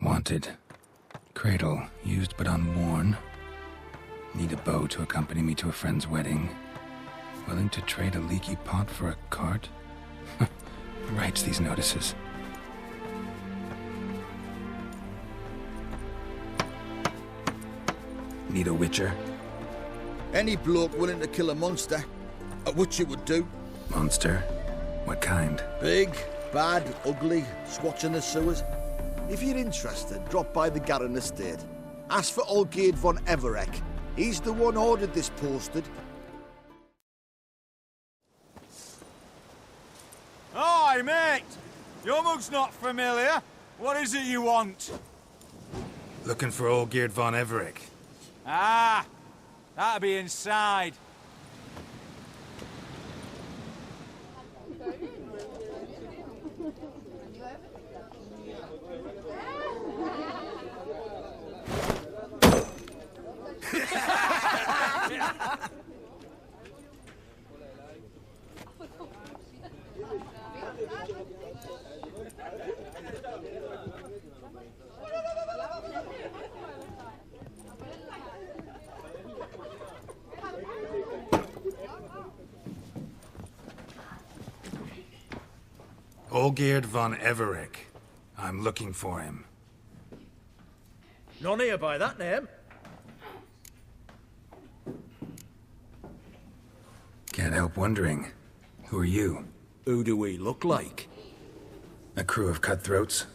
Wanted. Cradle, used but unworn. Need a bow to accompany me to a friend's wedding. Willing to trade a leaky pot for a cart? Who writes these notices? Need a witcher? Any bloke willing to kill a monster, a witcher would do. Monster? What kind? Big, bad, ugly, swatching the sewers. If you're interested, drop by the Garren estate. Ask for Olgierd von Everek. He's the one ordered this posted. Hi, mate! Your mug's not familiar. What is it you want? Looking for Olgierd von Everek. Ah! That'll be inside. Olgierd von Everek. I'm looking for him. None here by that name. Can't help wondering. Who are you? Who do we look like? A crew of cutthroats?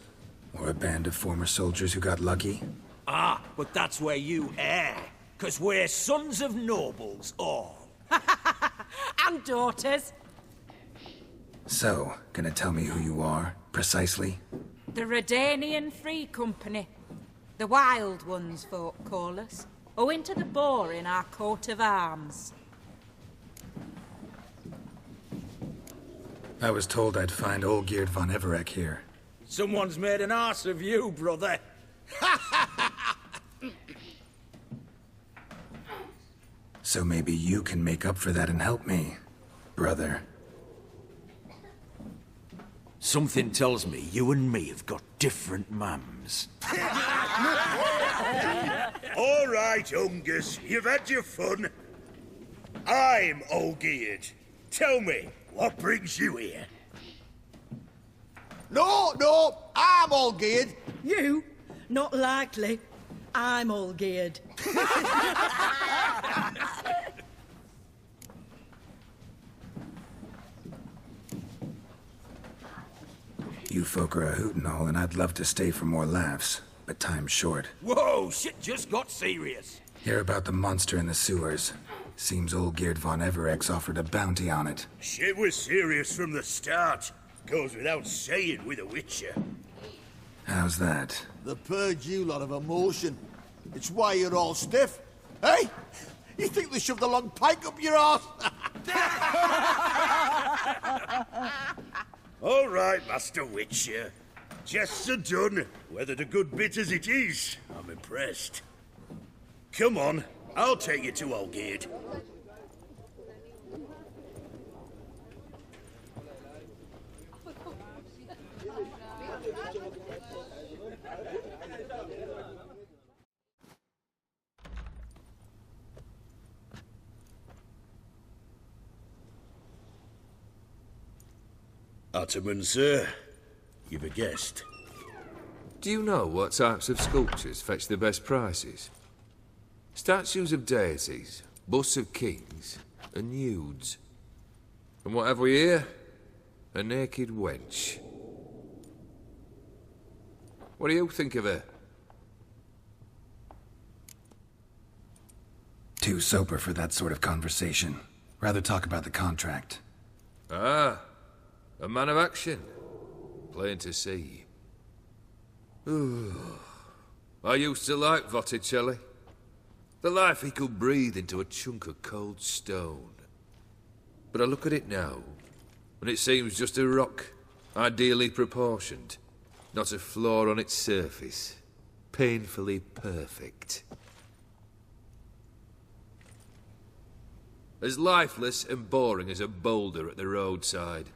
Or a band of former soldiers who got lucky? Ah, but that's where you err. 'Cause we're sons of nobles, all. And daughters. So, gonna tell me who you are, precisely? The Redanian Free Company. The Wild Ones, folk call us. Owing to the boar in our coat of arms. I was told I'd find Olgierd von Everek here. Someone's made an arse of you, brother. So maybe you can make up for that and help me, brother. Something tells me you and me have got different mums. All right, Ungus, you've had your fun. I'm Olgierd. Tell me, what brings you here? No, I'm Olgierd. You? Not likely. I'm all geared. You folk are a hoot and all, and I'd love to stay for more laughs, but time's short. Whoa, shit just got serious. Hear about the monster in the sewers. Seems Olgierd von Everek's offered a bounty on it. Shit was serious from the start. Goes without saying with a witcher. How's that? The purge you lot of emotion. It's why you're all stiff. Hey? You think they shoved a long pike up your arse? All right, Master Witcher. Jests are done. Whether the good bit as it is, I'm impressed. Come on, I'll take you to Olgierd. Ottoman, sir. You've a guest. Do you know what types of sculptures fetch the best prices? Statues of deities, busts of kings, and nudes. And what have we here? A naked wench. What do you think of her? Too sober for that sort of conversation. Rather talk about the contract. Ah, a man of action. Plain to see. I used to like Botticelli. The life he could breathe into a chunk of cold stone. But I look at it now, and it seems just a rock, ideally proportioned. Not a flaw on its surface. Painfully perfect. As lifeless and boring as a boulder at the roadside.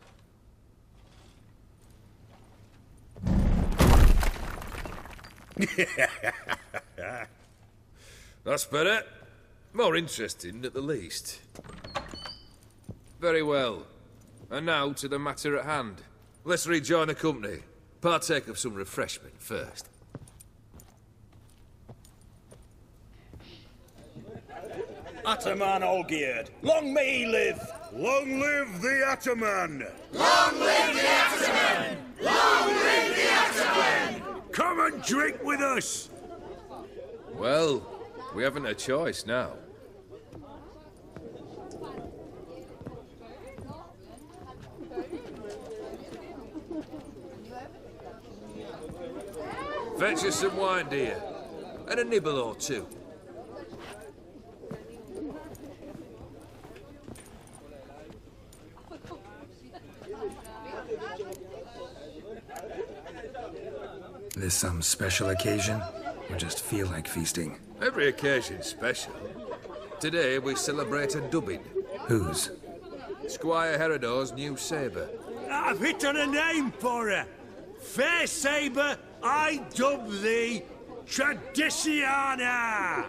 That's better. More interesting, at the least. Very well. And now to the matter at hand. Let's rejoin the company. Partake of some refreshment first. Ataman Olgierd, long may he live! Long live the Ataman! Long live the Ataman! Long live the Ataman! Come and drink with us! Well, we haven't a choice now. Fetch us some wine, dear. And a nibble or two. This some special occasion? Or just feel like feasting? Every occasion's special. Today we celebrate a dubbing. Whose? Squire Herodor's new sabre. I've hit on a name for her. Fair Sabre, I dub thee Tradiciana!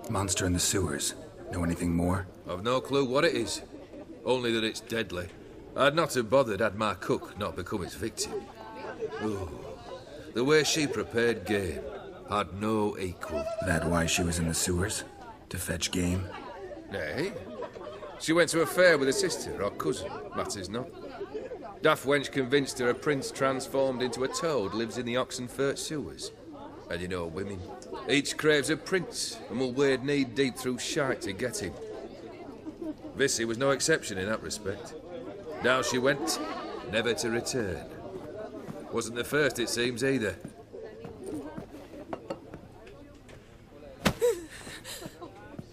Monster in the sewers. Know anything more? I've no clue what it is. Only that it's deadly. I'd not have bothered had my cook not become its victim. Ooh, the way she prepared game had no equal. That why she was in the sewers? To fetch game? Nay. She went to a fair with a sister or cousin, matters not. Daft wench convinced her a prince transformed into a toad lives in the Oxenfurt sewers. And you know women. Each craves a prince and will wade knee-deep through shite to get him. Vissy was no exception in that respect. Down she went, never to return. Wasn't the first, it seems, either.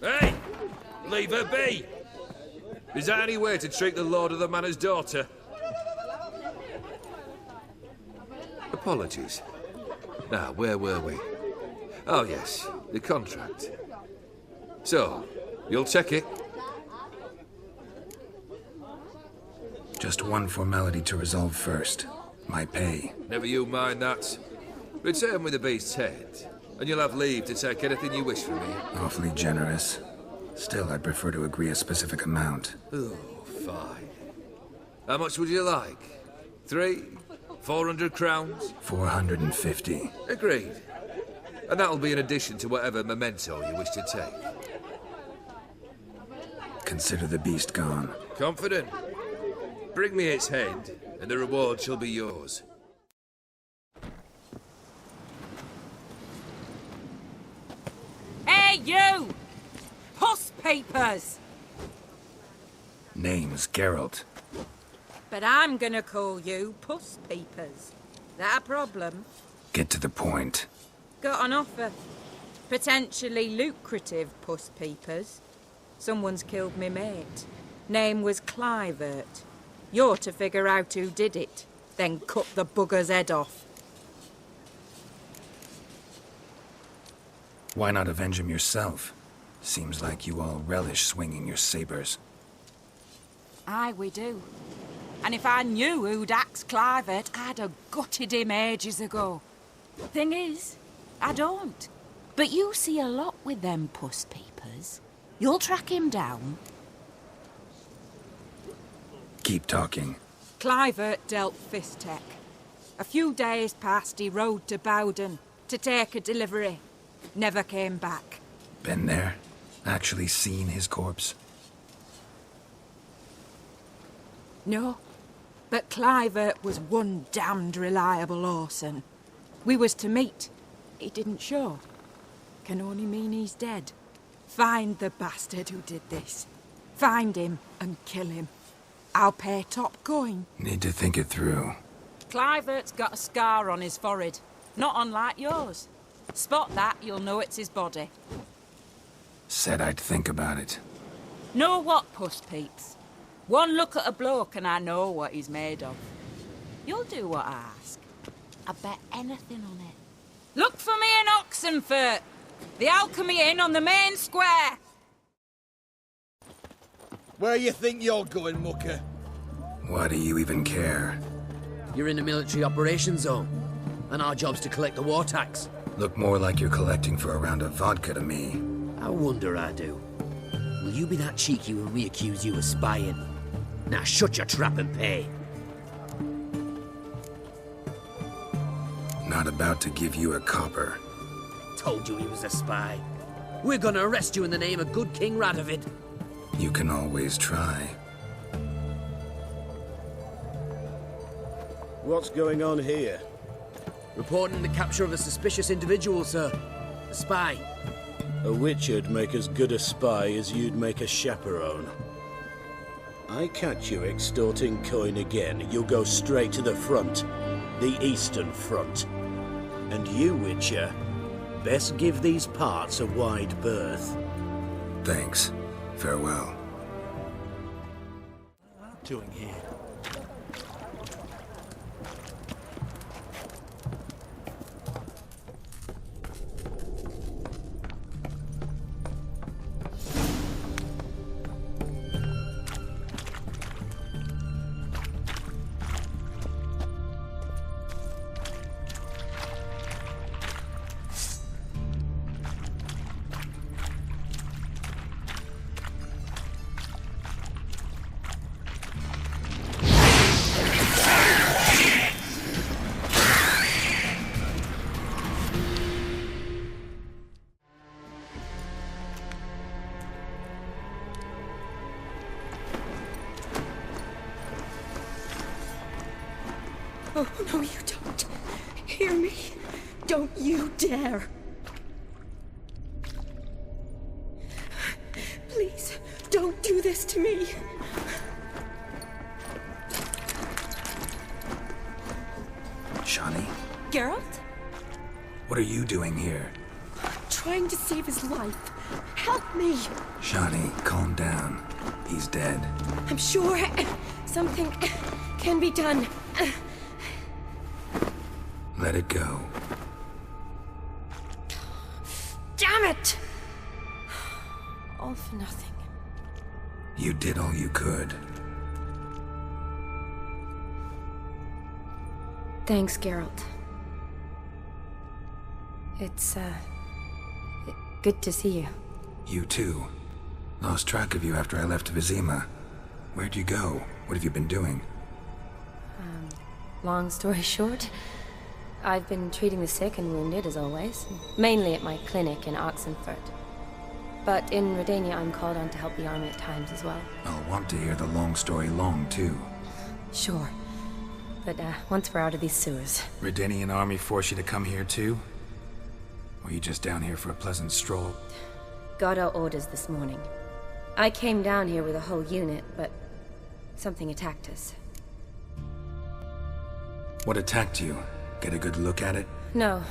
Hey! Leave her be! Is that any way to treat the lord of the manor's daughter? Apologies. Now, where were we? Oh, yes, the contract. So, you'll check it? Just one formality to resolve first. My pay. Never you mind that. Return with the beast's head, and you'll have leave to take anything you wish from me. Awfully generous. Still, I'd prefer to agree a specific amount. Oh, fine. How much would you like? 400 crowns? 450. Agreed. And that'll be in addition to whatever memento you wish to take. Consider the beast gone. Confident? Bring me its head, and the reward shall be yours. Hey, you! Puss papers! Name's Geralt. But I'm gonna call you Puss Peepers. That a problem? Get to the point. Got an offer. Potentially lucrative Puss Peepers. Someone's killed me mate. Name was Clivert. You're to figure out who did it, then cut the bugger's head off. Why not avenge him yourself? Seems like you all relish swinging your sabers. Aye, we do. And if I knew who'd axed Clivert, I'd have gutted him ages ago. Thing is, I don't. But you see a lot with them Puss Peepers. You'll track him down. Keep talking. Clivert dealt Fistech. A few days past, he rode to Bowden to take a delivery. Never came back. Been there? Actually seen his corpse? No. But Clivert was one damned reliable horseman. We was to meet. He didn't show. Can only mean he's dead. Find the bastard who did this. Find him and kill him. I'll pay top coin. Need to think it through. Clivert's got a scar on his forehead. Not unlike yours. Spot that, you'll know it's his body. Said I'd think about it. Know what, Puss Peeps? One look at a bloke and I know what he's made of. You'll do what I ask. I bet anything on it. Look for me in Oxenfurt! The Alchemy Inn on the main square! Where you think you're going, mucker? Why do you even care? You're in a military operations zone, and our job's to collect the war tax. Look more like you're collecting for a round of vodka to me. I wonder I do. Will you be that cheeky when we accuse you of spying? Now shut your trap and pay. Not about to give you a copper. Told you he was a spy. We're gonna arrest you in the name of good King Radovid. You can always try. What's going on here? Reporting the capture of a suspicious individual, sir. A spy. A witcher'd make as good a spy as you'd make a chaperone. I catch you extorting coin again, you'll go straight to the front. The Eastern Front. And you, Witcher, best give these parts a wide berth. Thanks. Farewell. Doing here? Oh, no, you don't. Hear me? Don't you dare. Please, don't do this to me. Shani? Geralt? What are you doing here? Trying to save his life. Help me. Shani, calm down. He's dead. I'm sure something can be done. Let it go. Damn it! All for nothing. You did all you could. Thanks, Geralt. It's, good to see you. You too. Lost track of you after I left Vizima. Where'd you go? What have you been doing? Long story short, I've been treating the sick and wounded, as always. Mainly at my clinic in Oxenfurt. But in Redania, I'm called on to help the army at times as well. I'll want to hear the long story long, too. Sure. But, once we're out of these sewers... Redanian army force you to come here, too? Or are you just down here for a pleasant stroll? Got our orders this morning. I came down here with a whole unit, but... something attacked us. What attacked you? Get a good look at it? No.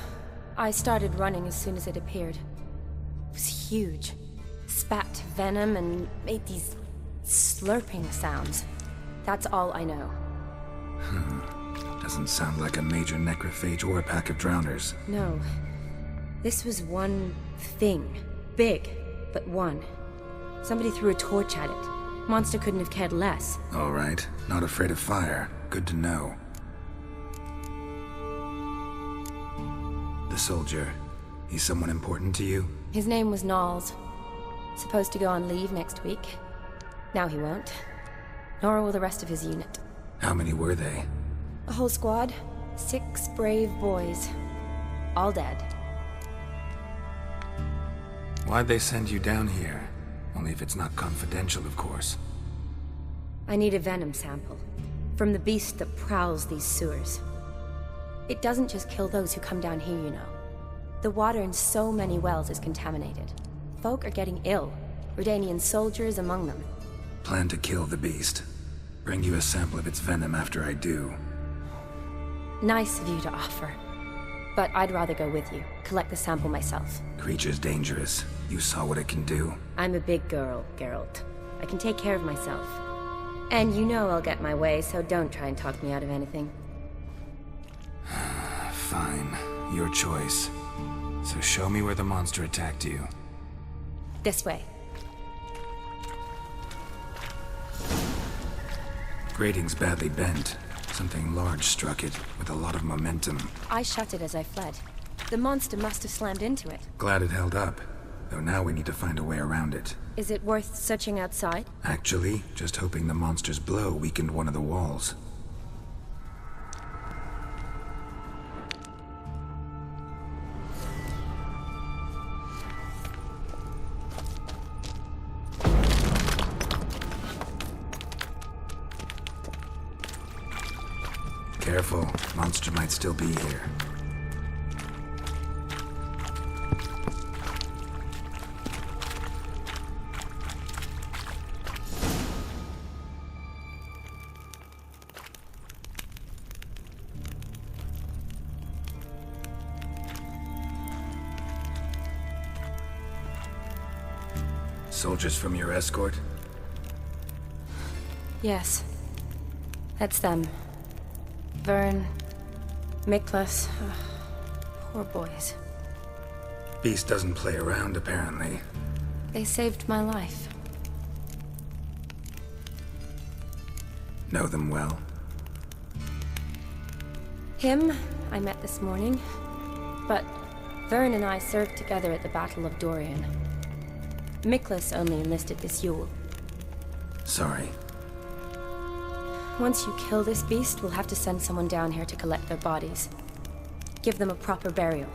I started running as soon as it appeared. It was huge. Spat venom and made these slurping sounds. That's all I know. Doesn't sound like a major necrophage or a pack of drowners. No. This was one thing. Big, but one. Somebody threw a torch at it. Monster couldn't have cared less. All right. Not afraid of fire. Good to know. The soldier. He's someone important to you? His name was Knowles. Supposed to go on leave next week. Now he won't. Nor will the rest of his unit. How many were they? A whole squad. 6 brave boys. All dead. Why'd they send you down here? Only if it's not confidential, of course. I need a venom sample. From the beast that prowls these sewers. It doesn't just kill those who come down here, you know. The water in so many wells is contaminated. Folk are getting ill. Redanian soldiers among them. Plan to kill the beast. Bring you a sample of its venom after I do. Nice of you to offer. But I'd rather go with you. Collect the sample myself. Creature's dangerous. You saw what it can do. I'm a big girl, Geralt. I can take care of myself. And you know I'll get my way, so don't try and talk me out of anything. Fine. Your choice. So show me where the monster attacked you. This way. Grating's badly bent. Something large struck it, with a lot of momentum. I shut it as I fled. The monster must have slammed into it. Glad it held up, though now we need to find a way around it. Is it worth searching outside? Actually, just hoping the monster's blow weakened one of the walls. Careful, monster might still be here. Soldiers from your escort? Yes. That's them. Vern, Miklas, poor boys. Beast doesn't play around, apparently. They saved my life. Know them well? Him, I met this morning. But Vern and I served together at the Battle of Dorian. Miklas only enlisted this Yule. Sorry. Once you kill this beast, we'll have to send someone down here to collect their bodies. Give them a proper burial.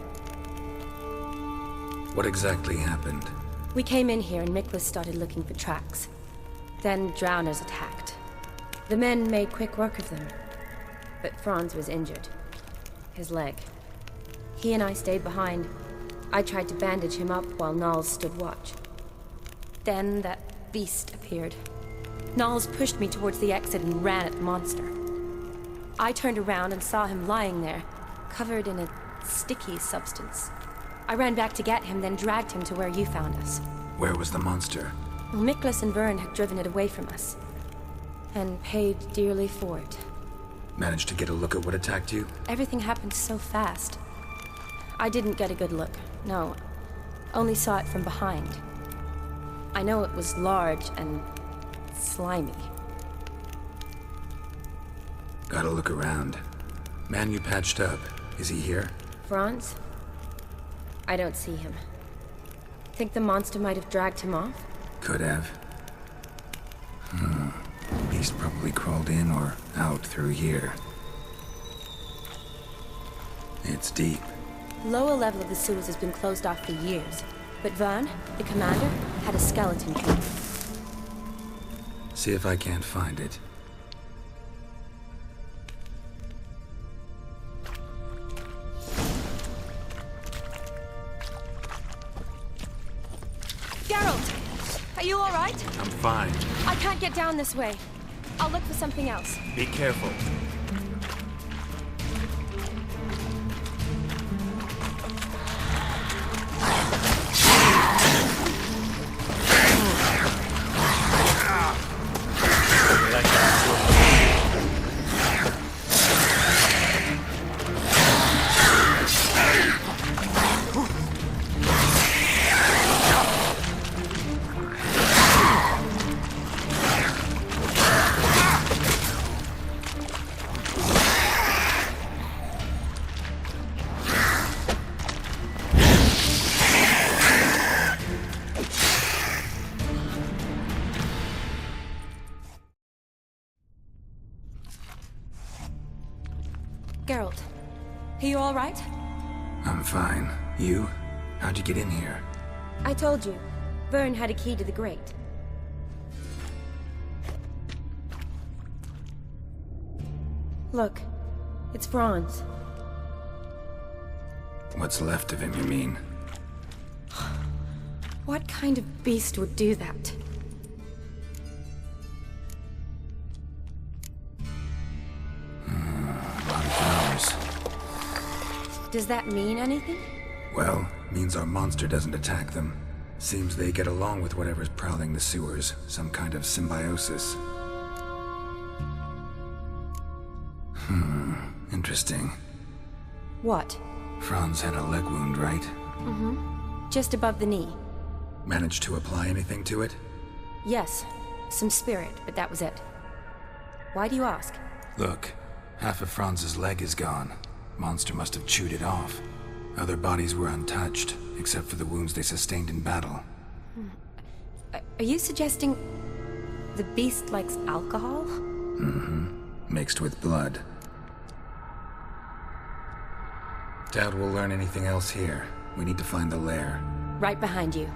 What exactly happened? We came in here and Miklas started looking for tracks. Then drowners attacked. The men made quick work of them. But Franz was injured. His leg. He and I stayed behind. I tried to bandage him up while Nals stood watch. Then that beast appeared. Nals pushed me towards the exit and ran at the monster. I turned around and saw him lying there, covered in a sticky substance. I ran back to get him, then dragged him to where you found us. Where was the monster? Well, Miklas and Vern had driven it away from us. And paid dearly for it. Managed to get a look at what attacked you? Everything happened so fast. I didn't get a good look, no. Only saw it from behind. I know it was large and slimy. Gotta look around. Man you patched up, is he here? Franz? I don't see him. Think the monster might have dragged him off? Could have. Beast probably crawled in or out through here. It's deep. The lower level of the sewers has been closed off for years. But Vern, the commander, had a skeleton key. See if I can't find it. Geralt! Are you alright? I'm fine. I can't get down this way. I'll look for something else. Be careful. Geralt, are you all right? I'm fine. You? How'd you get in here? I told you. Vern had a key to the grate. Look, it's Franz. What's left of him, you mean? What kind of beast would do that? Does that mean anything? Well, means our monster doesn't attack them. Seems they get along with whatever's prowling the sewers. Some kind of symbiosis. Interesting. What? Franz had a leg wound, right? Mm-hmm. Just above the knee. Managed to apply anything to it? Yes. Some spirit, but that was it. Why do you ask? Look, half of Franz's leg is gone. Monster must have chewed it off. Other bodies were untouched, except for the wounds they sustained in battle. Are you suggesting the beast likes alcohol? Mm-hmm. Mixed with blood. Doubt we'll learn anything else here. We need to find the lair. Right behind you.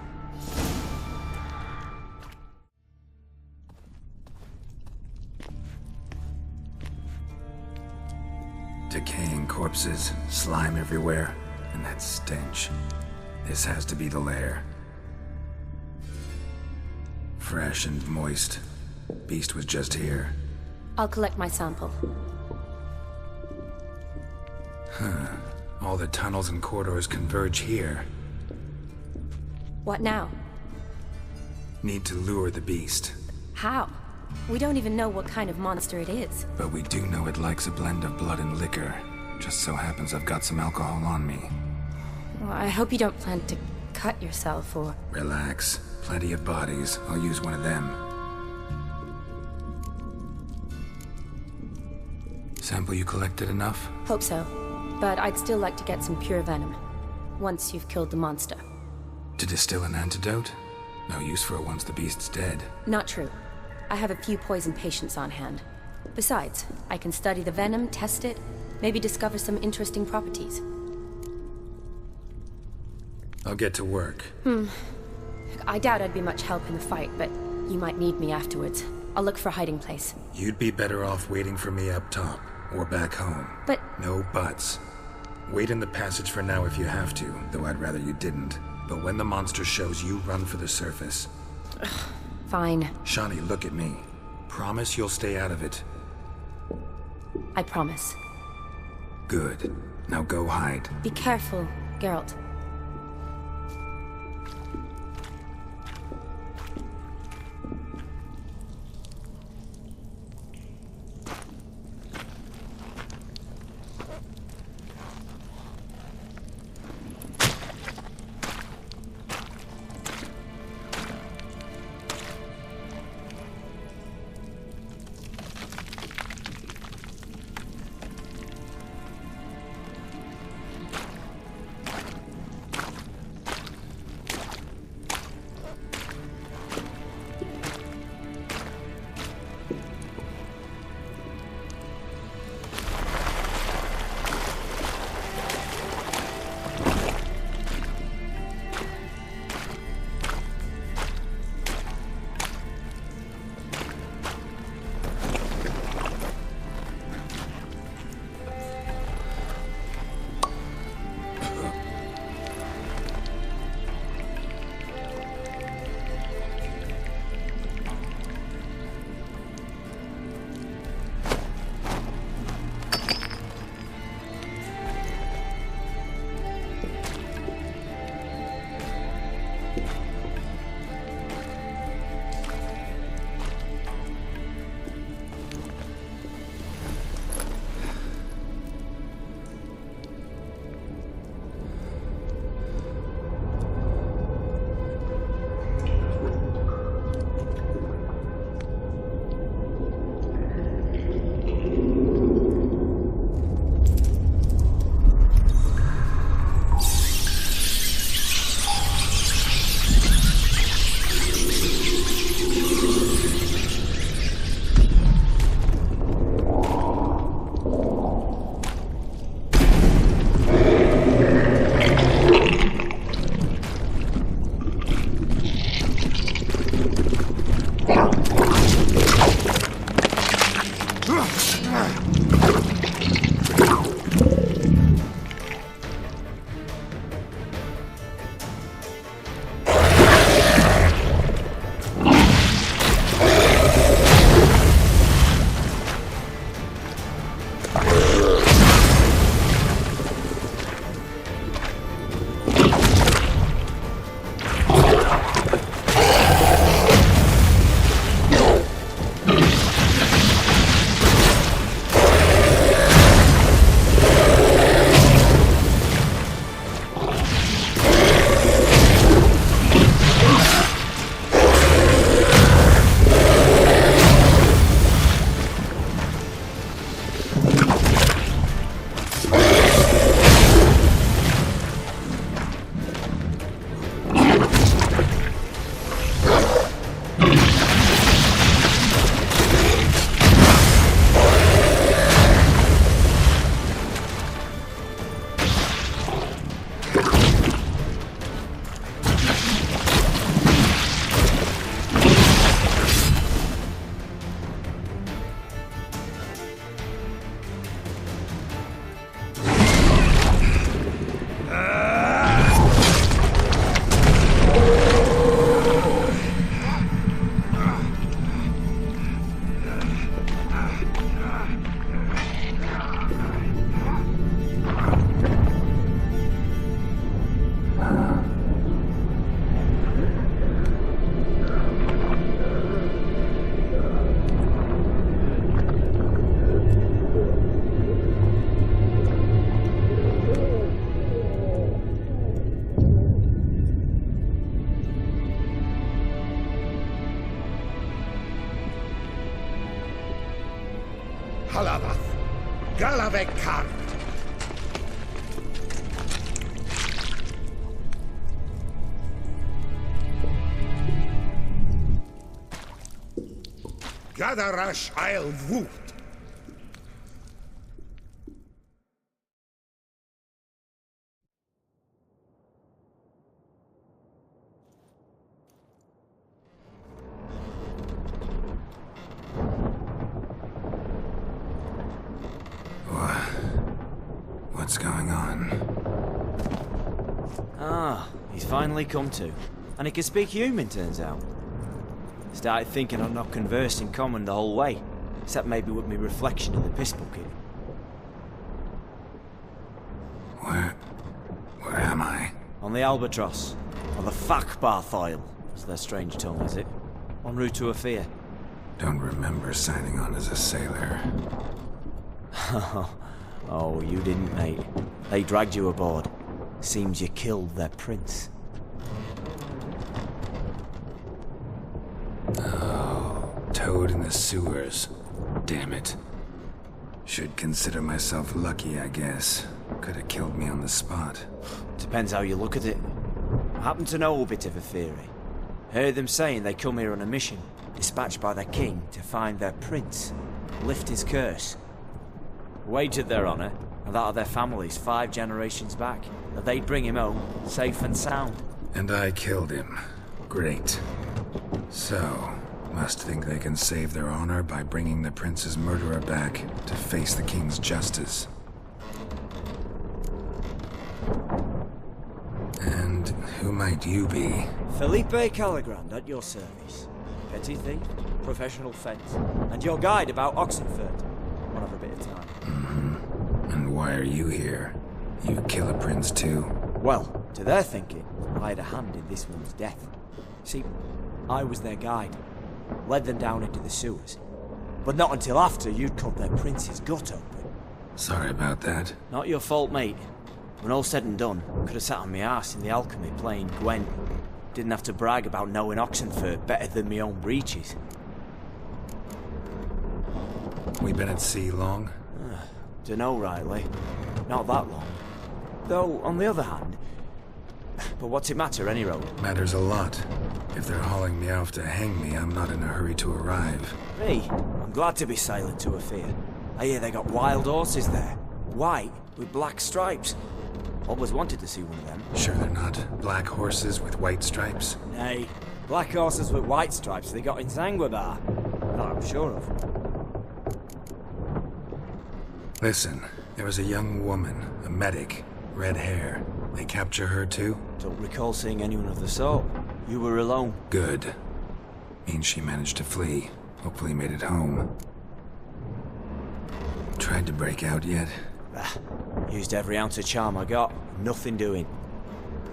Decaying corpses, slime everywhere, and that stench. This has to be the lair. Fresh and moist. Beast was just here. I'll collect my sample. Huh. All the tunnels and corridors converge here. What now? Need to lure the beast. How? We don't even know what kind of monster it is. But we do know it likes a blend of blood and liquor. Just so happens I've got some alcohol on me. Well, I hope you don't plan to cut yourself or... Relax. Plenty of bodies. I'll use one of them. Sample you collected enough? Hope so. But I'd still like to get some pure venom. Once you've killed the monster. To distill an antidote? No use for it once the beast's dead. Not true. I have a few poison patients on hand. Besides, I can study the venom, test it, maybe discover some interesting properties. I'll get to work. I doubt I'd be much help in the fight, but you might need me afterwards. I'll look for a hiding place. You'd be better off waiting for me up top, or back home. But... No buts. Wait in the passage for now if you have to, though I'd rather you didn't. But when the monster shows, you run for the surface. Fine. Shawnee, look at me. Promise you'll stay out of it. I promise. Good. Now go hide. Be careful, Geralt. Avekar. Gadarash I'll woot. What's going on? Ah, he's finally come to. And he can speak human, turns out. Started thinking I'd not conversed in common the whole way, except maybe with me reflection in the piss bucket. Where am I? On the Albatross, or the Fakbarthoil, as their strange tongue is it. En route to Afir. Don't remember signing on as a sailor. Oh, you didn't, mate. They dragged you aboard. Seems you killed their prince. Oh, toad in the sewers. Damn it. Should consider myself lucky, I guess. Could have killed me on the spot. Depends how you look at it. I happen to know a bit of a theory. Heard them saying they come here on a mission, dispatched by their king to find their prince, lift his curse. Wagered their honour, and that of their families 5 generations back, that they'd bring him home, safe and sound. And I killed him. Great. So, must think they can save their honor by bringing the prince's murderer back to face the king's justice. And who might you be? Felipe Calagrand at your service. Petty thief, professional fence, and your guide about Oxenfurt. One of a bit of time. And why are you here? You kill a prince too? Well, to their thinking, I had a hand in this one's death. See, I was their guide. Led them down into the sewers. But not until after you'd cut their prince's gut open. Sorry about that. Not your fault, mate. When all said and done, could have sat on my arse in the alchemy playing Gwent. Didn't have to brag about knowing Oxenfurt better than my own breeches. We been at sea long? Dunno rightly. Not that long. Though, on the other hand... But what's it matter, any road? Matters a lot. If they're hauling me off to hang me, I'm not in a hurry to arrive. Me? I'm glad to be sailing to Afir. I hear they got wild horses there. White, with black stripes. Always wanted to see one of them. Sure they're not black horses with white stripes? Nay, black horses with white stripes they got in Zanguebar. That I'm sure of. Listen, there was a young woman, a medic, red hair. They capture her too? Don't recall seeing anyone of the sort. You were alone. Good. Means she managed to flee. Hopefully made it home. Tried to break out yet? Used every ounce of charm I got. Nothing doing.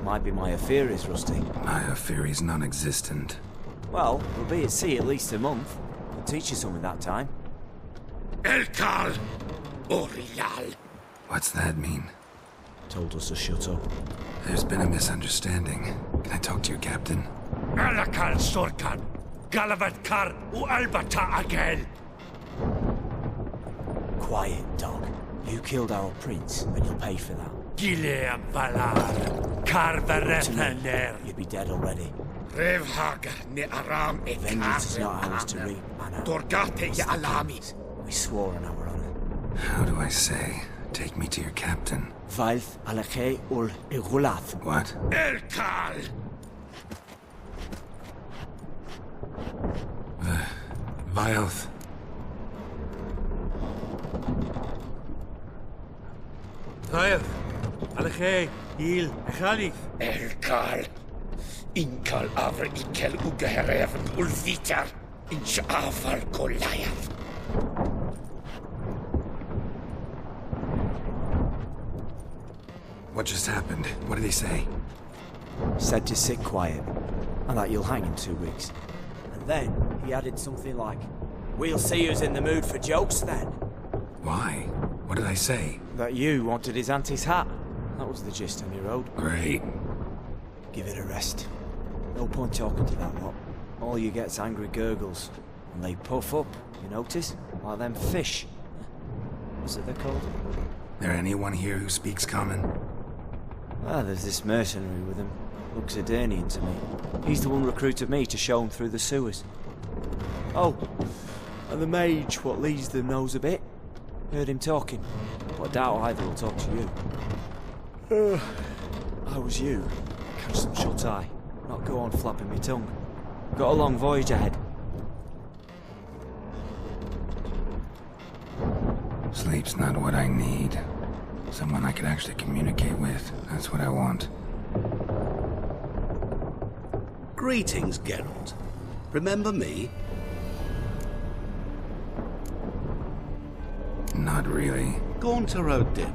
Might be my affair is rusty. My affair is non-existent. Well, we'll be at sea at least a month. I'll teach you something that time. Elkal Orial. What's that mean? Told us to shut up. There's been a misunderstanding. Can I talk to your captain? Alakal Sorkan. Galavat Kar U Albata Agel. Quiet, dog. You killed our prince, and you'll pay for that. Gileam Valar. Karvarethaner. You'd be dead already. Revhag ne Aram e Vengeance is not ours to reap, Anna. Dorgate ya Alami. We swore on our honor. How do I say? Take me to your captain. Vailth Alakhe ul Igulath. What? Elkal! Vailth. Vailth. Alakhe. Il. Khalif. Elkal. Inkal avre ikel ugehereven ulvitar. Inch afal Goliath. What just happened? What did he say? Said to sit quiet, and that you'll hang in 2 weeks. And then he added something like, "We'll see who's in the mood for jokes then." Why? What did I say? That you wanted his auntie's hat. That was the gist on your road. Great. Give it a rest. No point talking to that lot. All you get's angry gurgles. And they puff up, you notice? Like them fish. Was it they're called? There anyone here who speaks common? Well, there's this mercenary with him. Looks Edenian to me. He's the one recruited me to show him through the sewers. Oh, and the mage what leads them knows a bit. Heard him talking, but I doubt either will talk to you. How was you? Catch some shut-eye. Not go on flapping me tongue. Got a long voyage ahead. Sleep's not what I need. Someone I could actually communicate with. That's what I want. Greetings, Geralt. Remember me? Not really. Gaunter O'Dim,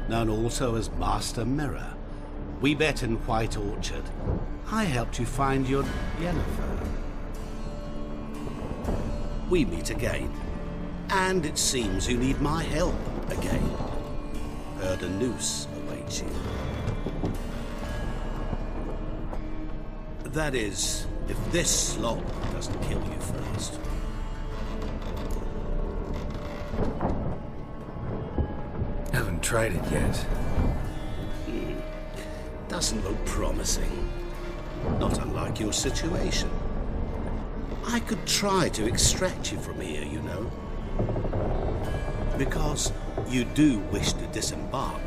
known also as Master Mirror. We met in White Orchard. I helped you find your Yennefer. We meet again. And it seems you need my help again. Heard a noose awaits you. That is, if this slop doesn't kill you first. Haven't tried it yet. Doesn't look promising. Not unlike your situation. I could try to extract you from here, you know. Because you do wish to disembark,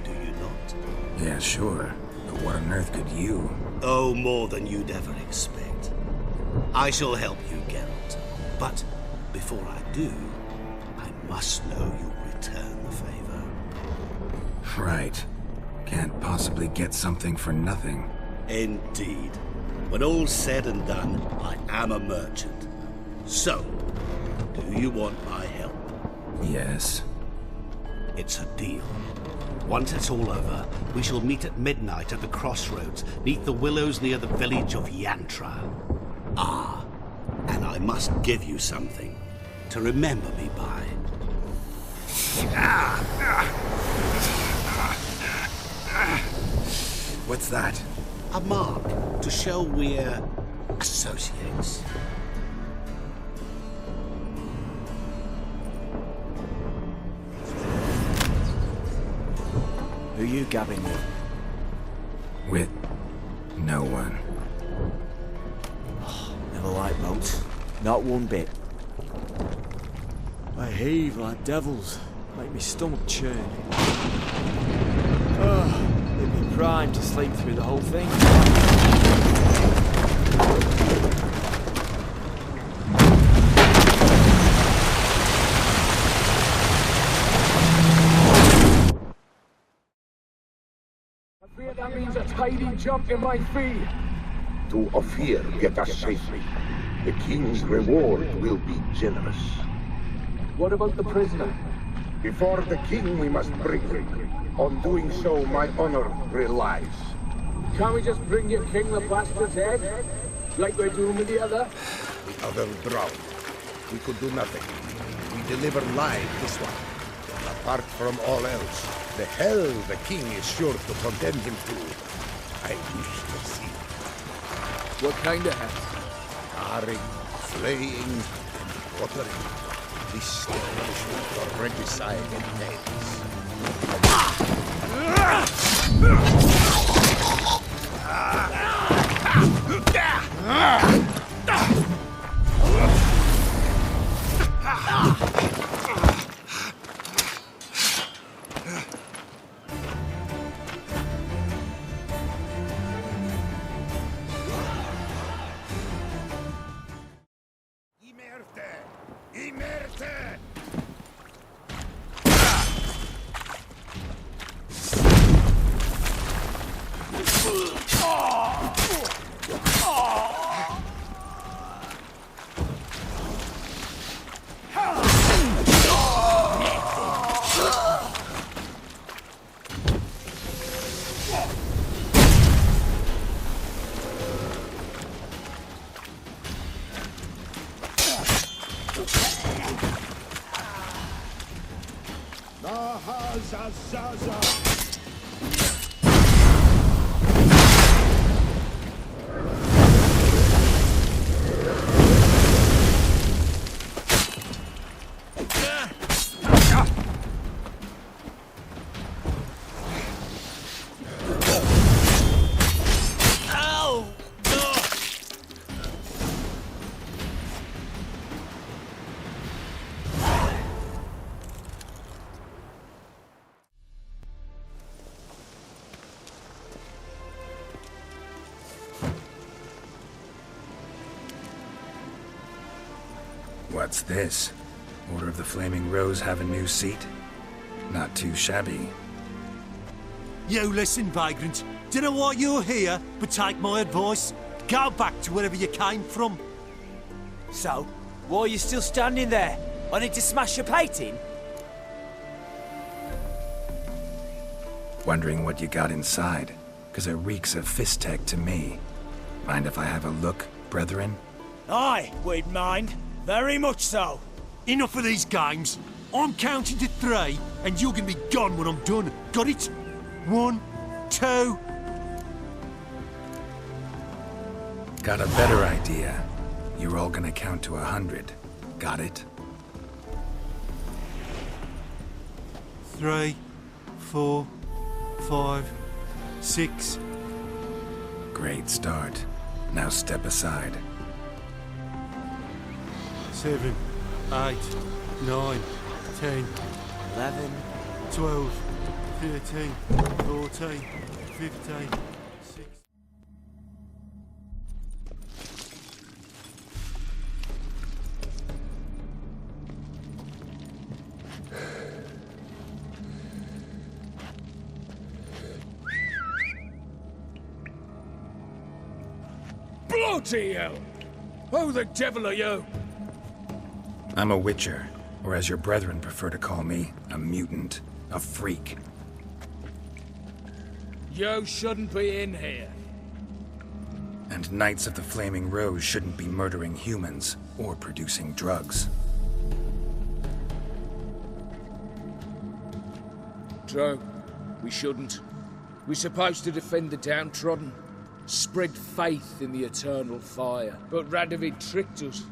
do you not? Yeah, sure. But what on earth could you? Oh, more than you'd ever expect. I shall help you, Geralt. But before I do, I must know you'll return the favor. Right. Can't possibly get something for nothing. Indeed. When all's said and done, I am a merchant. So, do you want my help? Yes. It's a deal. Once it's all over, we shall meet at midnight at the crossroads, neath the willows near the village of Yantra. Ah, and I must give you something to remember me by. What's that? A mark to show we're associates. Who you gabbing with? With no one. Never liked boats. Not one bit. They heave like devils. Make me stomach churn. They'd be primed to sleep through the whole thing. That means a tidy jump in my fee. To Ophir, get us safely. The king's reward will be generous. What about the prisoner? Before the king we must bring him. On doing so, my honor relies. Can't we just bring your king the bastard's head? Like we're doing with the other? The other drowned. We could do nothing. We deliver live this one. Apart from all else, the hell the king is sure to condemn him to, I wish to see. What kind of hell? Carring, flaying, and watering. This punishment for regicide and names. What's this? Order of the Flaming Rose have a new seat? Not too shabby. You listen, vagrant. Do know what you're here, but take my advice. Go back to wherever you came from. So, why are you still standing there? I need to smash your plate in? Wondering what you got inside, because it reeks of fist tech to me. Mind if I have a look, brethren? Aye, we'd mind. Very much so. Enough of these games. I'm counting to 3, and you're gonna be gone when I'm done. Got it? 1, 2... Got a better idea. You're all gonna count to 100. Got it? 3, 4, 5, 6. Great start. Now step aside. 7, 8, 9, 10, 11, 12, 13, 14, 15, 16. Bloody hell! Who the devil are you? I'm a witcher, or as your brethren prefer to call me, a mutant, a freak. You shouldn't be in here. And Knights of the Flaming Rose shouldn't be murdering humans or producing drugs. True. We shouldn't. We're supposed to defend the downtrodden, spread faith in the eternal fire. But Radovid tricked us.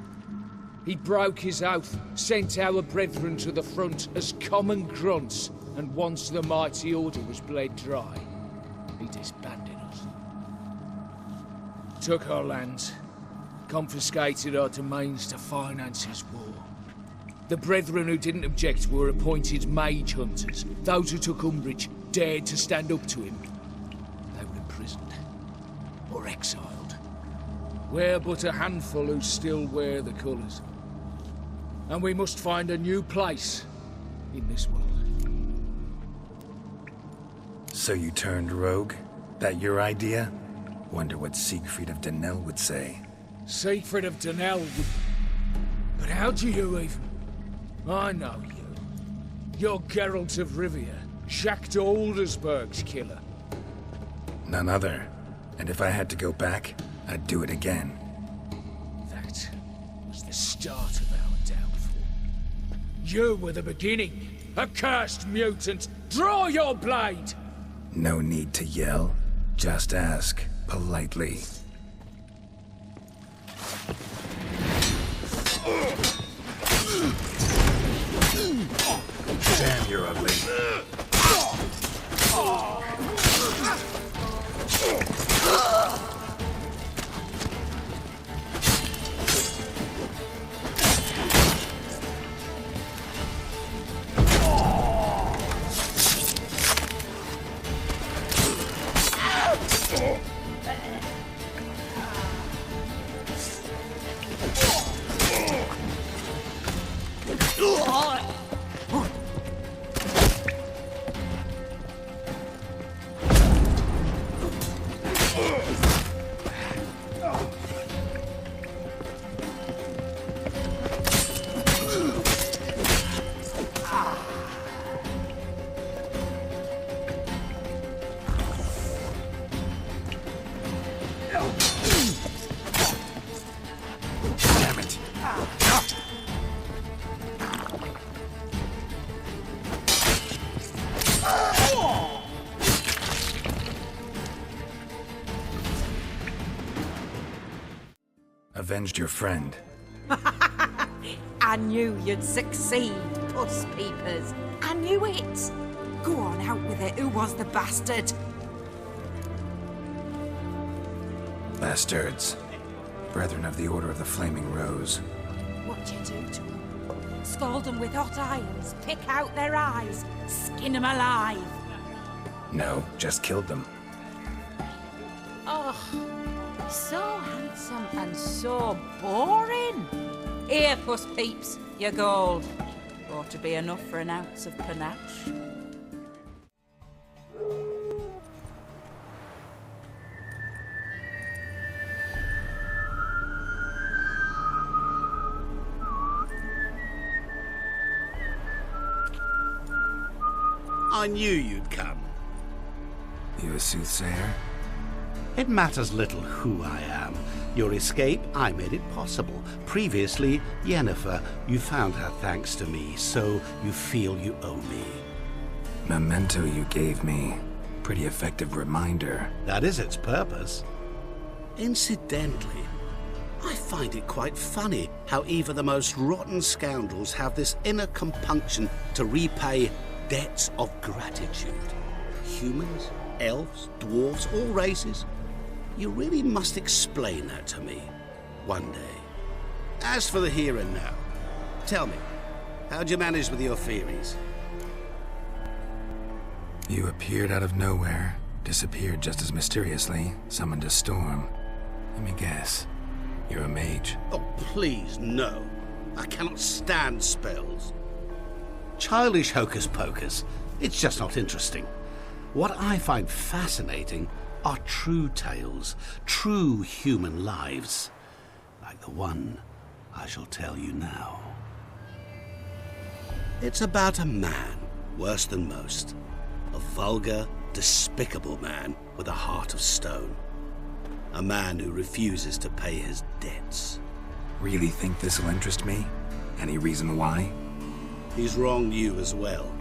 He broke his oath, sent our brethren to the front as common grunts, and once the mighty order was bled dry, he disbanded us. Took our lands, confiscated our domains to finance his war. The brethren who didn't object were appointed mage hunters. Those who took umbrage dared to stand up to him. They were imprisoned or exiled. We're but a handful who still wear the colours. And we must find a new place in this world. So you turned rogue? That your idea? Wonder what Siegfried of Denel would say. Siegfried of Denel would... But how do you even... I know you. You're Geralt of Rivia, Jacques de Aldersberg's killer. None other. And if I had to go back, I'd do it again. That was the start of our downfall. You were the beginning. Accursed mutant! Draw your blade! No need to yell. Just ask, politely. Damn, you're ugly. Avenged your friend. I knew you'd succeed, puss peepers. I knew it. Go on, out with it. Who was the bastard? Bastards. Brethren of the Order of the Flaming Rose. What'd you do to them? Scald them with hot irons, pick out their eyes, skin them alive. No, just killed them. Oh, so handsome and so boring. Here, puss peeps, your gold. Ought to be enough for an ounce of panache. I knew you'd come. You a soothsayer? It matters little who I am. Your escape, I made it possible. Previously, Yennefer, you found her thanks to me, so you feel you owe me. Memento you gave me. Pretty effective reminder. That is its purpose. Incidentally, I find it quite funny how even the most rotten scoundrels have this inner compunction to repay debts of gratitude. Humans, elves, dwarves, all races. You really must explain that to me one day. As for the here and now, tell me, how'd you manage with your theories? You appeared out of nowhere, disappeared just as mysteriously, summoned a storm. Let me guess. You're a mage. Oh, please, no. I cannot stand spells. Childish hocus pocus. It's just not interesting. What I find fascinating are true tales, true human lives, like the one I shall tell you now. It's about a man, worse than most. A vulgar, despicable man with a heart of stone. A man who refuses to pay his debts. Really think this'll interest me? Any reason why? He's wronged you as well.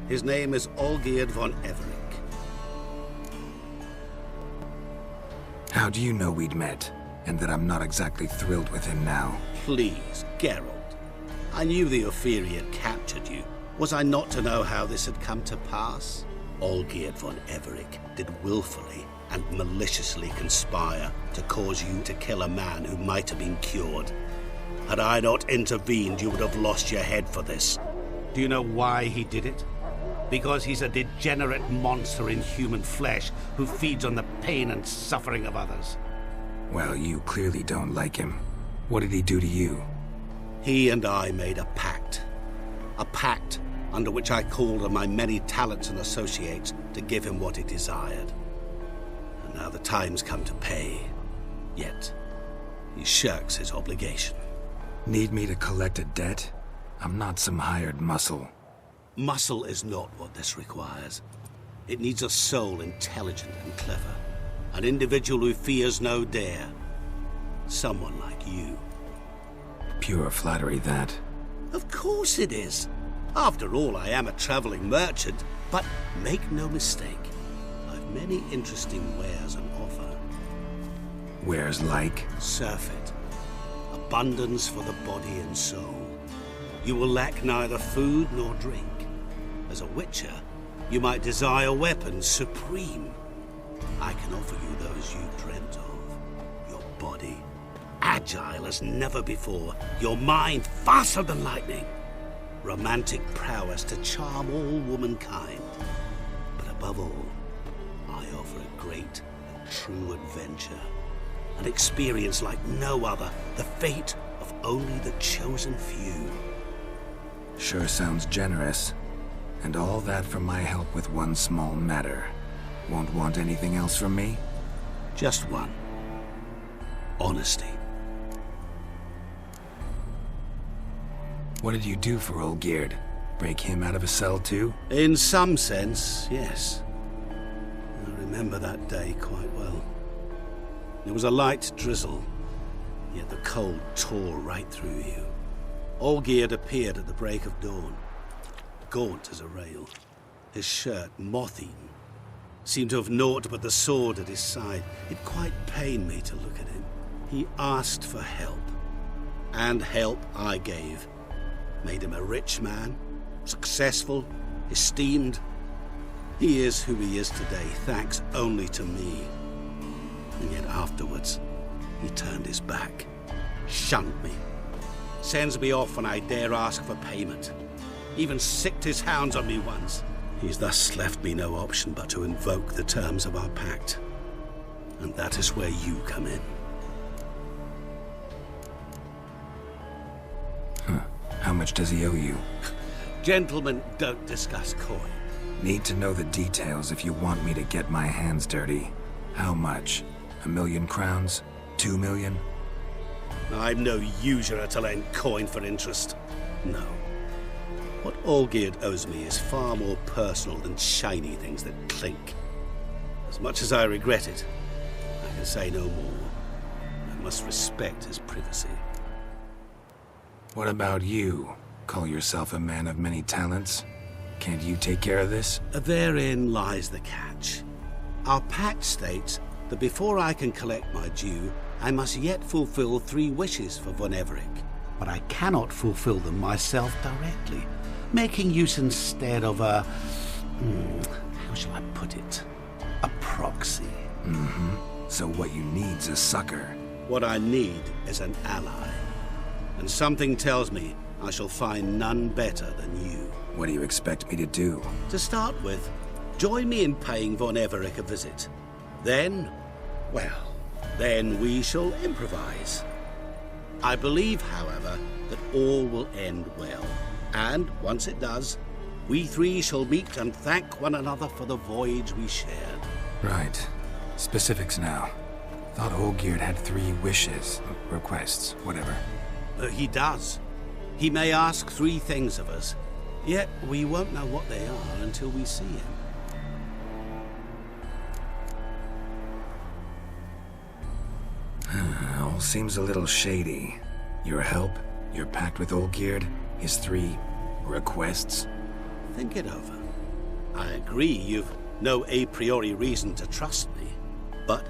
His name is Olgierd von Everick. How do you know we'd met, and that I'm not exactly thrilled with him now? Please, Geralt. I knew the Ophiri had captured you. Was I not to know how this had come to pass? Olgierd von Everick did willfully and maliciously conspire to cause you to kill a man who might have been cured. Had I not intervened, you would have lost your head for this. Do you know why he did it? Because he's a degenerate monster in human flesh who feeds on the pain and suffering of others. Well, you clearly don't like him. What did he do to you? He and I made a pact. A pact under which I called on my many talents and associates to give him what he desired. And now the time's come to pay. Yet, he shirks his obligation. Need me to collect a debt? I'm not some hired muscle. Muscle is not what this requires. It needs a soul intelligent and clever. An individual who fears no dare. Someone like you. Pure flattery, that. Of course it is. After all, I am a traveling merchant. But make no mistake, I've many interesting wares on offer. Wares like? Surfeit. Abundance for the body and soul. You will lack neither food nor drink. As a witcher, you might desire weapons supreme. I can offer you those you dreamt of. Your body, agile as never before. Your mind, faster than lightning. Romantic prowess to charm all womankind. But above all, I offer a great and true adventure. An experience like no other. The fate of only the chosen few. Sure sounds generous. And all that for my help with one small matter. Won't want anything else from me? Just one. Honesty. What did you do for Olgierd? Break him out of a cell too? In some sense, yes. I remember that day quite well. There was a light drizzle, yet the cold tore right through you. Olgierd appeared at the break of dawn, gaunt as a rail, his shirt moth-eaten. Seemed to have naught but the sword at his side. It quite pained me to look at him. He asked for help, and help I gave. Made him a rich man, successful, esteemed. He is who he is today, thanks only to me. And yet afterwards, he turned his back, shunned me, sends me off when I dare ask for payment. Even sicked his hounds on me once. He's thus left me no option but to invoke the terms of our pact. And that is where you come in. How much does he owe you? Gentlemen don't discuss coin. Need to know the details if you want me to get my hands dirty. How much? 1,000,000 crowns? 2 million? I'm no usurer to lend coin for interest. No. What Olgierd owes me is far more personal than shiny things that clink. As much as I regret it, I can say no more. I must respect his privacy. What about you? Call yourself a man of many talents? Can't you take care of this? Therein lies the catch. Our pact states that before I can collect my due, I must yet fulfill 3 wishes for von Everec. But I cannot fulfill them myself directly, making use instead of a... how shall I put it? A proxy. Mm-hmm. So what you need's a sucker. What I need is an ally. And something tells me I shall find none better than you. What do you expect me to do? To start with, join me in paying von Everec a visit. Then, well, then we shall improvise. I believe, however, that all will end well. And once it does, we 3 shall meet and thank one another for the voyage we shared. Right. Specifics now. Thought Olgierd had 3 wishes, requests, whatever. He does. He may ask 3 things of us, yet we won't know what they are until we see him. All seems a little shady. Your help, your pact with Olgierd, his 3 requests. Think it over. I agree you've no a priori reason to trust me, but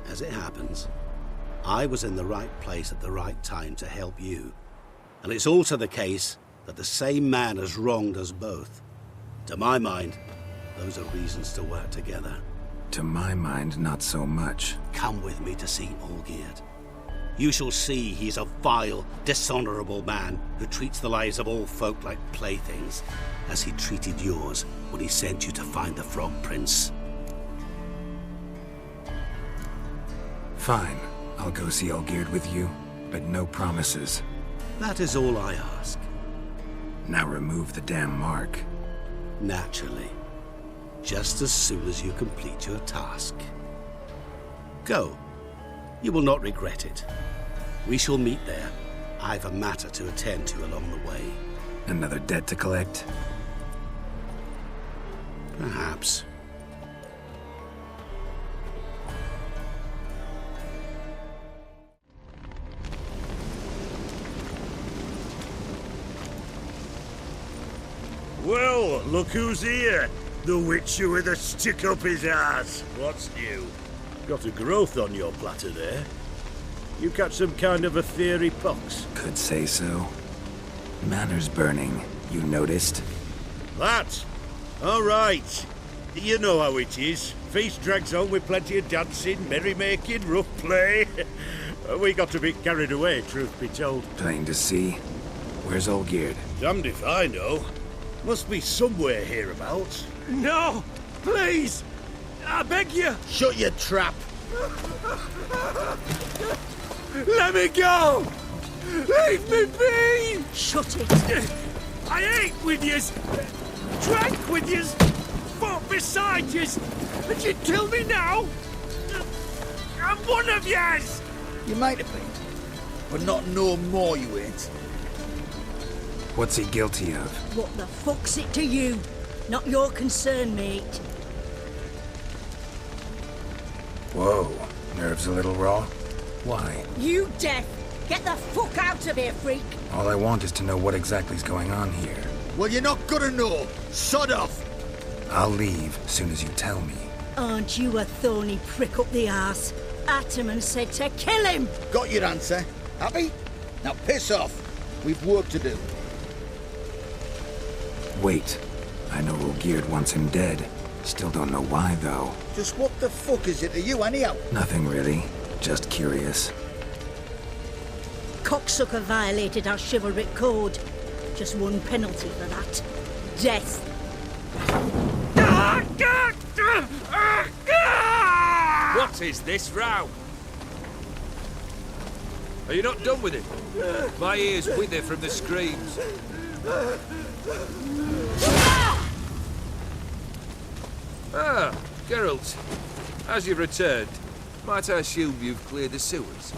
as it happens, I was in the right place at the right time to help you. And it's also the case that the same man has wronged us both. To my mind, those are reasons to work together. To my mind, not so much. Come with me to see Olgierd. You shall see he's a vile, dishonorable man who treats the lives of all folk like playthings, as he treated yours when he sent you to find the Frog Prince. Fine. I'll go see Olgierd with you, but no promises. That is all I ask. Now remove the damn mark. Naturally. Just as soon as you complete your task. Go. You will not regret it. We shall meet there. I've a matter to attend to along the way. Another debt to collect? Perhaps. Well, look who's here. The Witcher with a stick up his ass. What's new? Got a growth on your platter there. You catch some kind of a theory pox? Could say so. Manor's burning. You noticed? That? All right. You know how it is. Feast drags on with plenty of dancing, merrymaking, rough play. We got a bit carried away, truth be told. Plain to see. Where's Olgierd? Damned if I know. Must be somewhere hereabouts. No! Please! I beg you! Shut your trap! Let me go! Leave me be! Shut it! I ate with yous! Drank with yous! Fought beside yous! And you kill me now? I'm one of yous! You might have been, but not no more you ain't. What's he guilty of? What the fuck's it to you? Not your concern, mate. Whoa. Nerves a little raw? Why? You deaf! Get the fuck out of here, freak! All I want is to know what exactly's going on here. Well, you're not gonna know. Sod off! I'll leave as soon as you tell me. Aren't you a thorny prick up the arse? Ataman said to kill him! Got your answer. Happy? Now piss off. We've work to do. Wait. I know Olgierd wants him dead. Still don't know why, though. Just what the fuck is it to you, anyhow? Nothing really. Just curious. Cocksucker violated our chivalric code. Just one penalty for that. Death. What is this row? Are you not done with it? My ears wither from the screams. Ah, Geralt. As you've returned, might I assume you've cleared the sewers?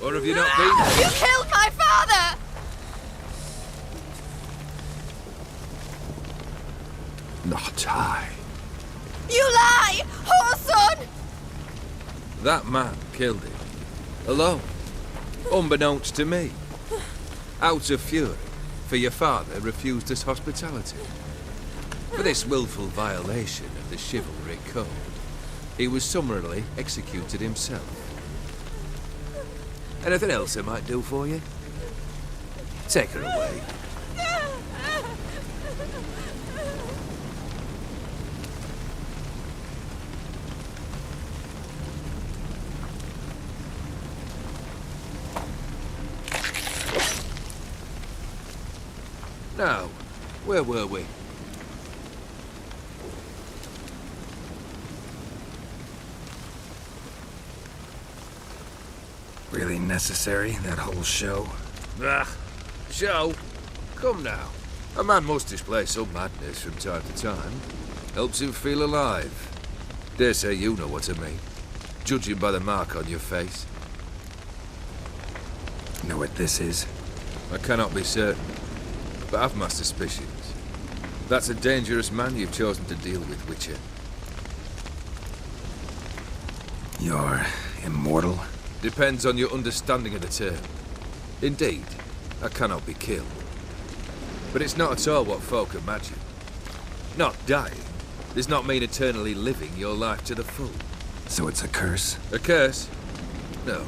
Or have you not been there? You killed my father! Not I. You lie! Whoreson! That man killed him. Alone. Unbeknownst to me. Out of fury, for your father refused us hospitality. For this willful violation of the chivalry code, he was summarily executed himself. Anything else I might do for you? Take her away. Now, where were we? Really necessary, that whole show? Ah, show? Come now. A man must display some madness from time to time. Helps him feel alive. Dare say you know what I mean. Judging by the mark on your face. Know what this is? I cannot be certain, but I've my suspicions. That's a dangerous man you've chosen to deal with, Witcher. You're immortal? Depends on your understanding of the term. Indeed, I cannot be killed. But it's not at all what folk imagine. Not dying does not mean eternally living your life to the full. So it's a curse? A curse? No,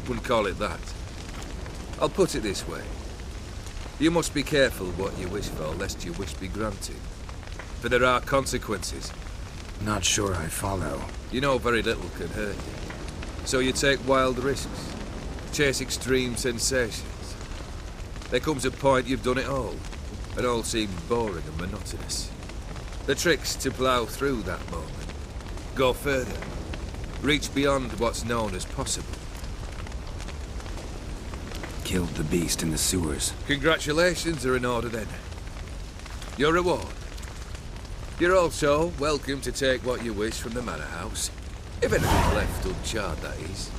wouldn't call it that. I'll put it this way. You must be careful what you wish for, lest your wish be granted. For there are consequences. Not sure I follow. You know very little can hurt you. So you take wild risks, chase extreme sensations. There comes a point you've done it all, and all seems boring and monotonous. The trick's to plough through that moment. Go further. Reach beyond what's known as possible. Killed the beast in the sewers. Congratulations are in order then. Your reward. You're also welcome to take what you wish from the manor house. If anything's left uncharred, that is.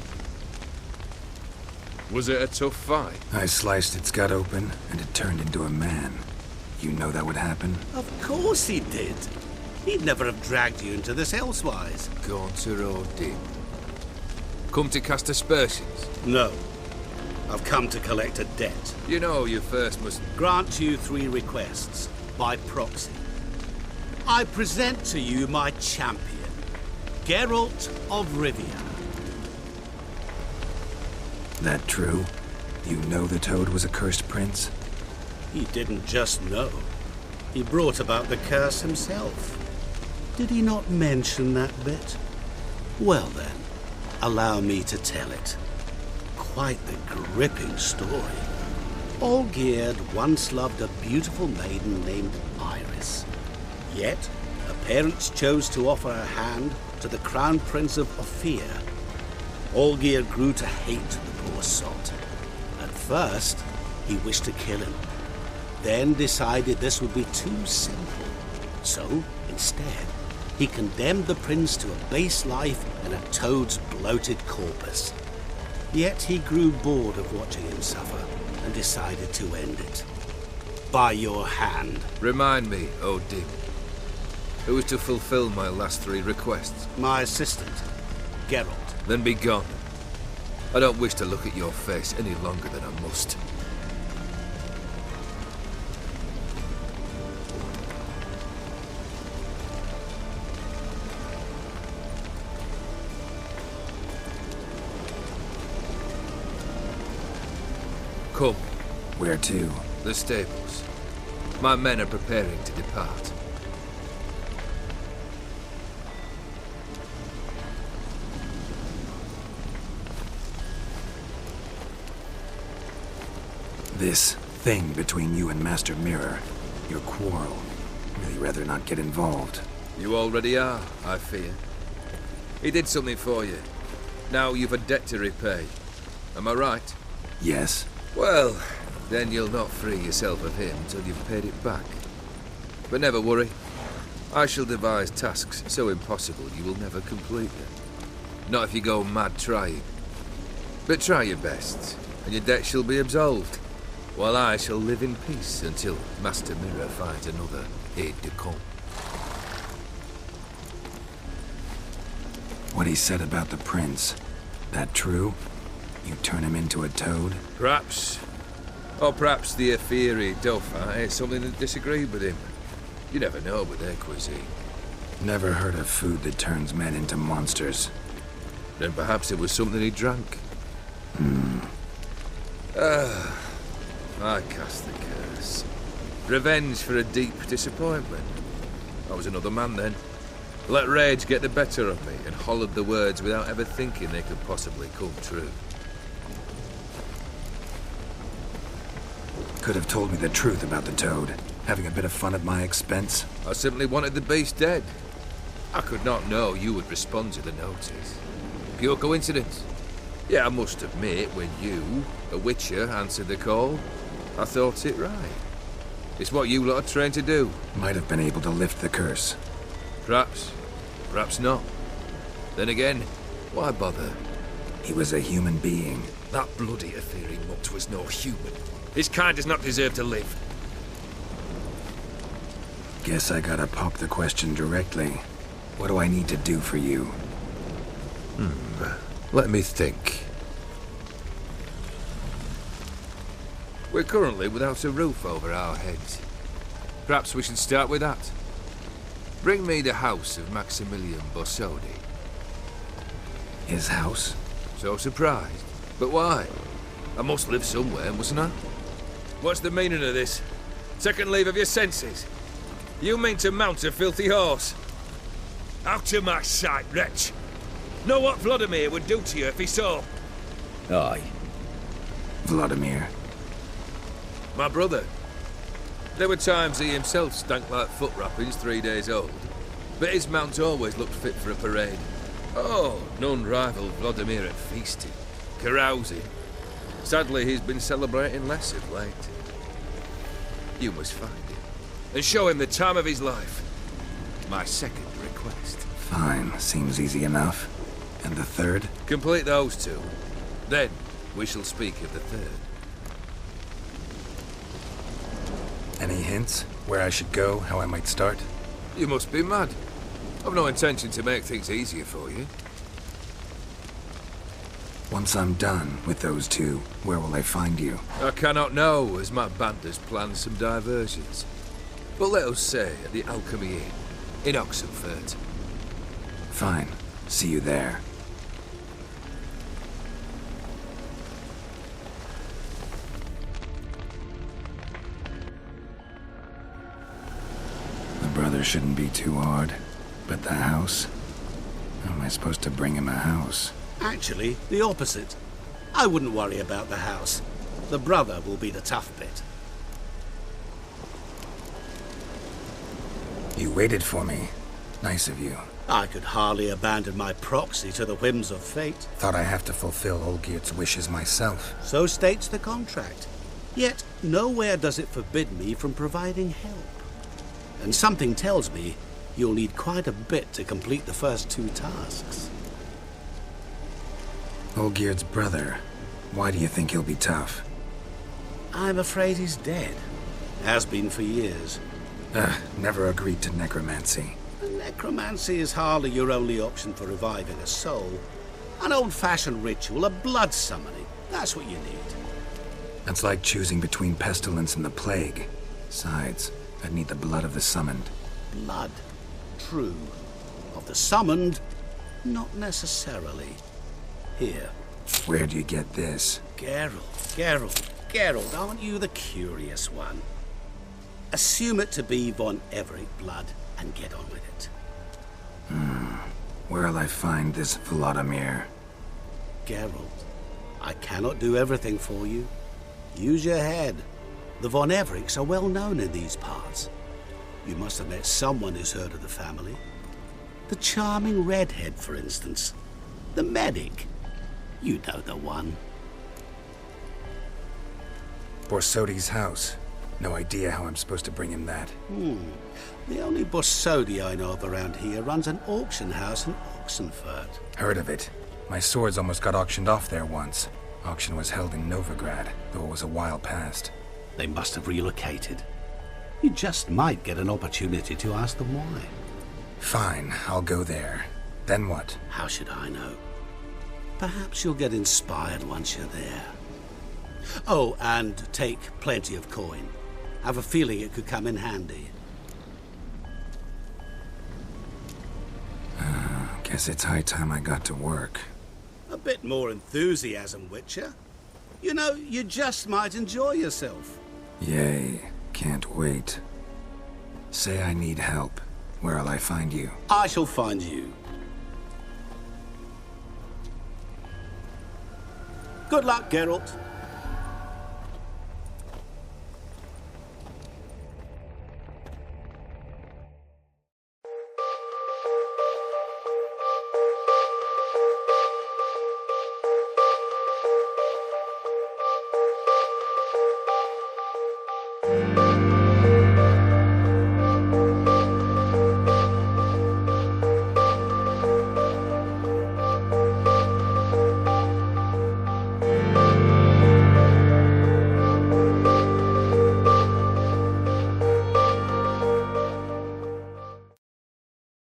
Was it a tough fight? I sliced its gut open, and it turned into a man. You know that would happen? Of course he did. He'd never have dragged you into this elsewise. Gaunter Odin. Come to cast aspersions? No. I've come to collect a debt. You know you first must... Grant you 3 requests, by proxy. I present to you my champion, Geralt of Rivia. That true? You know the Toad was a cursed prince? He didn't just know. He brought about the curse himself. Did he not mention that bit? Well then, allow me to tell it. Quite the gripping story. Olgierd once loved a beautiful maiden named Iris. Yet, her parents chose to offer her hand to the Crown Prince of Ophir. Olgierd grew to hate the poor sot. At first, he wished to kill him. Then decided this would be too simple. So, instead, he condemned the prince to a base life in a toad's bloated corpus. Yet he grew bored of watching him suffer and decided to end it. By your hand. Remind me, Odin. Who is to fulfill my last 3 requests? My assistant, Geralt. Then be gone. I don't wish to look at your face any longer than I must. Come. Where to? The stables. My men are preparing to depart. This thing between you and Master Mirror, your quarrel. Really rather not get involved. You already are, I fear. He did something for you. Now you've a debt to repay. Am I right? Yes. Well, then you'll not free yourself of him till you've paid it back. But never worry. I shall devise tasks so impossible you will never complete them. Not if you go mad trying. But try your best, and your debt shall be absolved, while I shall live in peace until Master Mirror finds another aide-de-camp. What he said about the prince, that true? You turn him into a toad? Perhaps. Or perhaps the Efiri Dauphin ate something that disagreed with him. You never know with their cuisine. Never heard of food that turns men into monsters. Then perhaps it was something he drank. I cast the curse. Revenge for a deep disappointment. I was another man then. Let rage get the better of me and hollered the words without ever thinking they could possibly come true. Could have told me the truth about the toad, having a bit of fun at my expense. I simply wanted the beast dead. I could not know you would respond to the notice. Pure coincidence. Yeah, I must admit, when you, a witcher, answered the call, I thought it right. It's what you lot are trained to do. Might have been able to lift the curse. Perhaps. Perhaps not. Then again, why bother? He was a human being. That bloody Efiri mutt was no human. His kind does not deserve to live. Guess I gotta pop the question directly. What do I need to do for you? Let me think. We're currently without a roof over our heads. Perhaps we should start with that. Bring me the house of Maximilian Borsodi. His house? So surprised. But why? I must live somewhere, mustn't I? What's the meaning of this? Second leave of your senses? You mean to mount a filthy horse? Out of my sight, wretch! Know what Vladimir would do to you if he saw? Aye. Vladimir. My brother. There were times he himself stank like foot wrappings 3 days old, but his mount always looked fit for a parade. Oh, none rivaled Vladimir at feasting, carousing. Sadly, he's been celebrating less of late. You must find him, and show him the time of his life. My second request. Fine, seems easy enough. And the third? Complete those two. Then, we shall speak of the third. Any hints? Where I should go? How I might start? You must be mad. I've no intention to make things easier for you. Once I'm done with those two, where will I find you? I cannot know, as my band has planned some diversions. But let us say at the Alchemy Inn, in Oxenfurt. Fine. See you there. The brother shouldn't be too hard. But the house? How am I supposed to bring him a house? Actually, the opposite. I wouldn't worry about the house. The brother will be the tough bit. You waited for me. Nice of you. I could hardly abandon my proxy to the whims of fate. Thought I have to fulfill Olgierd's wishes myself. So states the contract. Yet, nowhere does it forbid me from providing help. And something tells me you'll need quite a bit to complete the first two tasks. Olgierd's brother. Why do you think he'll be tough? I'm afraid he's dead. Has been for years. Never agreed to necromancy. Necromancy is hardly your only option for reviving a soul. An old-fashioned ritual, a blood summoning. That's what you need. That's like choosing between pestilence and the plague. Besides, I'd need the blood of the summoned. Blood. True. Of the summoned, not necessarily. Here. Where'd you get this? Geralt, aren't you the curious one? Assume it to be von Everett blood and get on with it. Where'll I find this Vladimir? Geralt, I cannot do everything for you. Use your head. The von Evericks are well known in these parts. You must have met someone who's heard of the family. The charming redhead, for instance. The medic. You know the one. Borsodi's house. No idea how I'm supposed to bring him that. The only Borsodi I know of around here runs an auction house in Oxenfurt. Heard of it. My swords almost got auctioned off there once. Auction was held in Novigrad, though it was a while past. They must have relocated. You just might get an opportunity to ask them why. Fine, I'll go there. Then what? How should I know? Perhaps you'll get inspired once you're there. Oh, and take plenty of coin. Have a feeling it could come in handy. Guess it's high time I got to work. A bit more enthusiasm, Witcher. You know, you just might enjoy yourself. Yay, can't wait. Say I need help. Where'll I find you? I shall find you. Good luck, Geralt. Thank you.